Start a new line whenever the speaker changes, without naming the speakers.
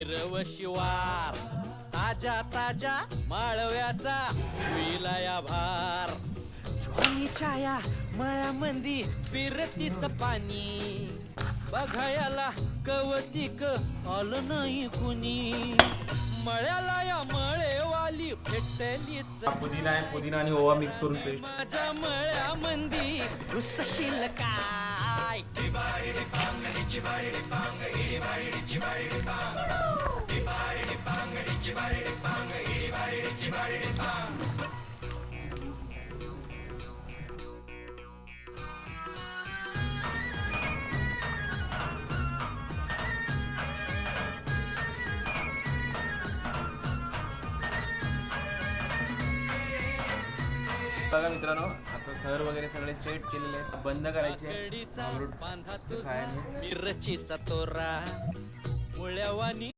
रव शिवार ताजा ताजा माळव्याचा विलाया भार ज्वानीच्या या मळ्यामंदी फिरतीच पाणी बघायला कवतिक आलं नाही कुणी मळ्याला या मळेवाली भेटलीच
पुदिना आहे, पुदिना आणि ओवा मिक्स करून पेस्ट.
माझ्या मळ्यामंदी घुसशील काय
बघा मित्रांनो, आता थर वगैरे सगळे सेट केलेले आहेत, बंद करायचे.
मिरचीचा तोरा मुळ्यावानी